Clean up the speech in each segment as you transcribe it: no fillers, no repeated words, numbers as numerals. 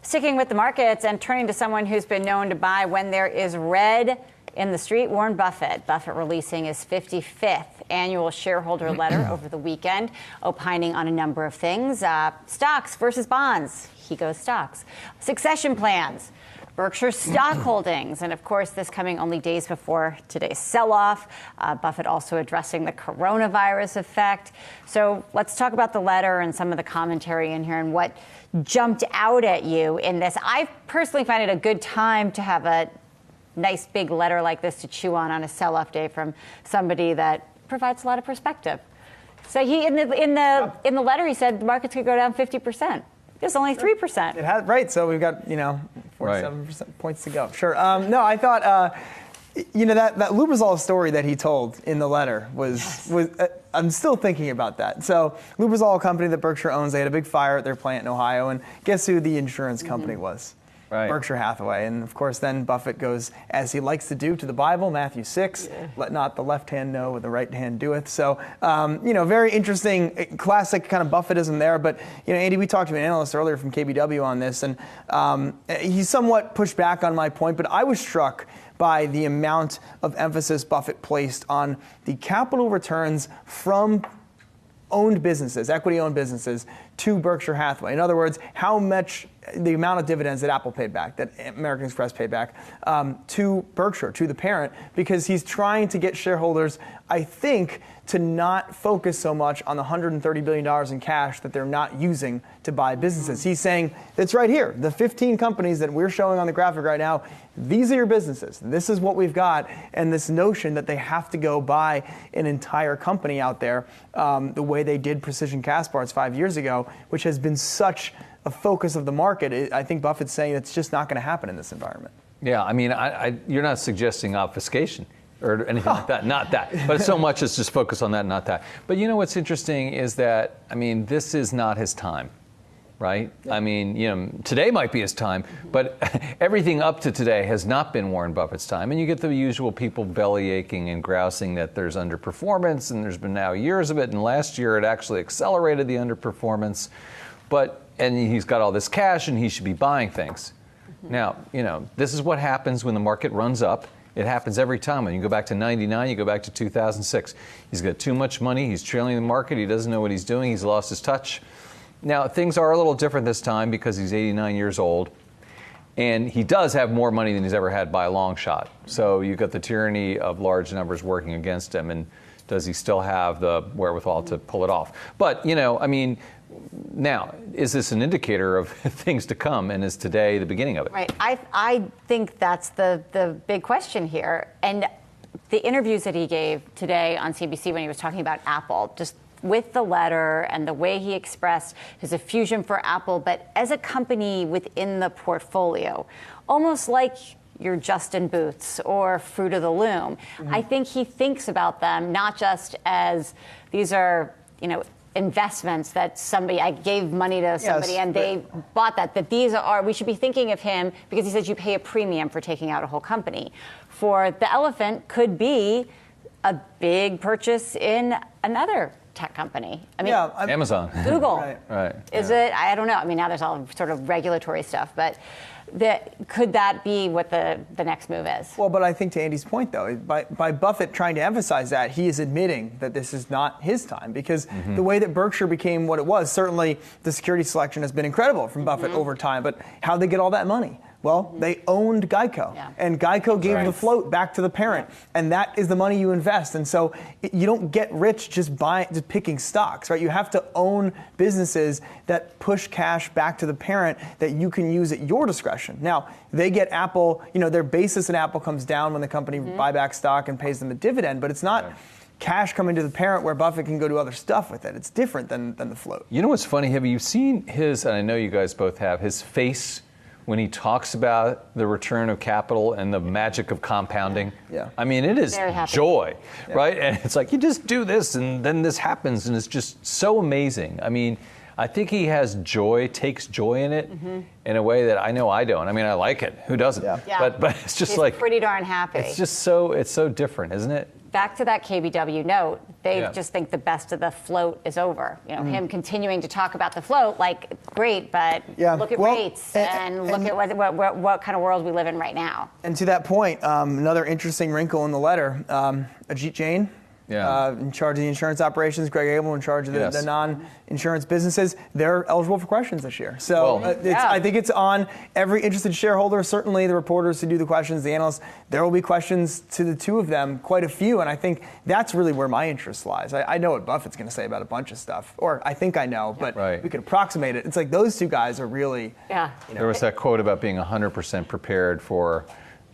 Sticking with the markets and turning to someone who's been known to buy when there is red in the street, Warren Buffett. Buffett releasing his 55th annual shareholder letter over the weekend, opining on a number of things. Stocks versus bonds. He goes stocks. Succession plans. Berkshire stock holdings. And of course, this coming only days before today's sell-off. Buffett also addressing the coronavirus effect. So let's talk about the letter and some of the commentary in here and what jumped out at you in this. I personally find it a good time to have a nice big letter like this to chew on a sell-off day from somebody that provides a lot of perspective. So he in the letter he said the markets could go down 50%. It's only 3%. It has, right. So we've got 47% points to go. Sure. No, I thought that Lubrizol story that he told in the letter was I'm still thinking about that. So Lubrizol, a company that Berkshire owns, they had a big fire at their plant in Ohio, and guess who the insurance company was? Right. Berkshire Hathaway. And of course, then Buffett goes, as he likes to do, to the Bible, Matthew 6, let not the left hand know what the right hand doeth. So, very interesting, classic kind of Buffettism there. But, Andy, we talked to an analyst earlier from KBW on this, and he somewhat pushed back on my point, but I was struck by the amount of emphasis Buffett placed on the capital returns from owned businesses, equity-owned businesses, to Berkshire Hathaway. In other words, how much the amount of dividends that Apple paid back, that American Express paid back, to Berkshire, to the parent, because he's trying to get shareholders, I think, to not focus so much on the $130 billion in cash that they're not using to buy businesses. He's saying, it's right here, the 15 companies that we're showing on the graphic right now, these are your businesses. This is what we've got. And this notion that they have to go buy an entire company out there, the way they did Precision Castparts 5 years ago, which has been such a focus of the market, I think Buffett's saying it's just not going to happen in this environment. Yeah, I mean, you're not suggesting obfuscation or anything like that. Not that. But so much as just focus on that, not that. But what's interesting is that, this is not his time, right? Today might be his time, but everything up to today has not been Warren Buffett's time. And you get the usual people belly aching and grousing that there's underperformance, and there's been now years of it, and last year it actually accelerated the underperformance. And he's got all this cash, and he should be buying things. Now, this is what happens when the market runs up. It happens every time. When you go back to 99, you go back to 2006. He's got too much money. He's trailing the market. He doesn't know what he's doing. He's lost his touch. Now, things are a little different this time because he's 89 years old. And he does have more money than he's ever had by a long shot. So you've got the tyranny of large numbers working against him. And does he still have the wherewithal to pull it off? But, now, is this an indicator of things to come, and is today the beginning of it? Right. I think that's the big question here. And the interviews that he gave today on CNBC when he was talking about Apple, just with the letter and the way he expressed his effusion for Apple, but as a company within the portfolio, almost like your Justin Booths or Fruit of the Loom. Mm-hmm. I think he thinks about them not just as these are, investments that I gave money to somebody and they bought that these are, we should be thinking of him because he says you pay a premium for taking out a whole company. For the elephant could be a big purchase in another tech company. Amazon. Google. Right. Is it? I don't know. Now there's all sort of regulatory stuff, but could that be what the next move is? Well, but I think to Andy's point, though, by Buffett trying to emphasize that, he is admitting that this is not his time because the way that Berkshire became what it was, certainly the security selection has been incredible from Buffett over time, but how'd they get all that money? Well, they owned Geico, and Geico gave the float back to the parent, and that is the money you invest. And so you don't get rich just picking stocks, right? You have to own businesses that push cash back to the parent that you can use at your discretion. Now, they get Apple, their basis in Apple comes down when the company buy back stock and pays them a dividend, but it's not cash coming to the parent where Buffett can go do other stuff with it. It's different than the float. You know what's funny? Have you seen his, and I know you guys both have, his face when he talks about the return of capital and the magic of compounding? Yeah. It is joy, right? And it's like, you just do this and then this happens, and it's just so amazing. I think he has joy, takes joy in it in a way that I know I don't. I like it. Who doesn't? Yeah. But it's just He's pretty darn happy. It's just so different, isn't it? back to that KBW note, they Yeah. just think the best of the float is over. You know, him continuing to talk about the float, like, great, but look at rates and look at what kind of world we live in right now. And to that point, another interesting wrinkle in the letter, Ajit Jain, in charge of the insurance operations, Greg Abel in charge of the non-insurance businesses, they're eligible for questions this year. So I think it's on every interested shareholder, certainly the reporters who do the questions, the analysts, there will be questions to the two of them, quite a few, and I think that's really where my interest lies. I know what Buffett's going to say about a bunch of stuff, or I think I know, but we could approximate it. It's like those two guys are really... There was that quote about being 100% prepared for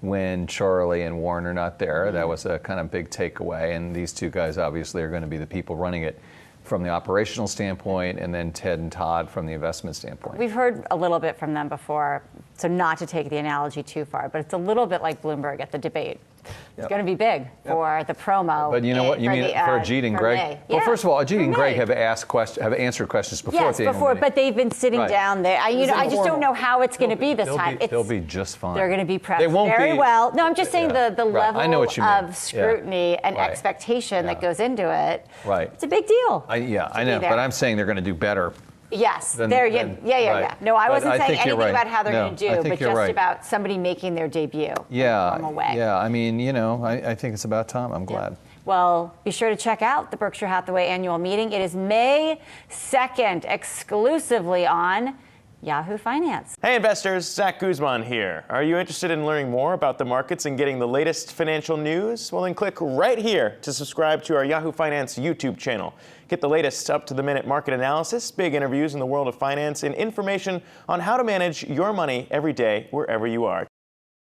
when Charlie and Warren are not there. That was a kind of big takeaway, and these two guys obviously are going to be the people running it from the operational standpoint, and then Ted and Todd from the investment standpoint. We've heard a little bit from them before, so not to take the analogy too far, but it's a little bit like Bloomberg at the debate. It's going to be big for the promo. But you know what? You mean for Ajit and Greg? Well, first of all, Ajit and Greg have answered questions before. Yes, before, but they've been sitting down there. I just don't know how it's going to be this time. They'll be just fine. They're going to be prepped They won't very be, well. No, I'm just saying the level I know what you mean. of scrutiny and expectation that goes into it. Right. It's a big deal. I know, but I'm saying they're going to do better. Yes, Yeah. No, I wasn't saying think you're anything about how they're going to do, but just about somebody making their debut in a normal way. Yeah, I mean, I think it's about time. I'm glad. Well, be sure to check out the Berkshire Hathaway annual meeting. It is May 2nd, exclusively on Yahoo Finance. Hey investors, Zach Guzman here. Are you interested in learning more about the markets and getting the latest financial news? Well, then click right here to subscribe to our Yahoo Finance YouTube channel. Get the latest up-to-the-minute market analysis, big interviews in the world of finance, and information on how to manage your money every day wherever you are.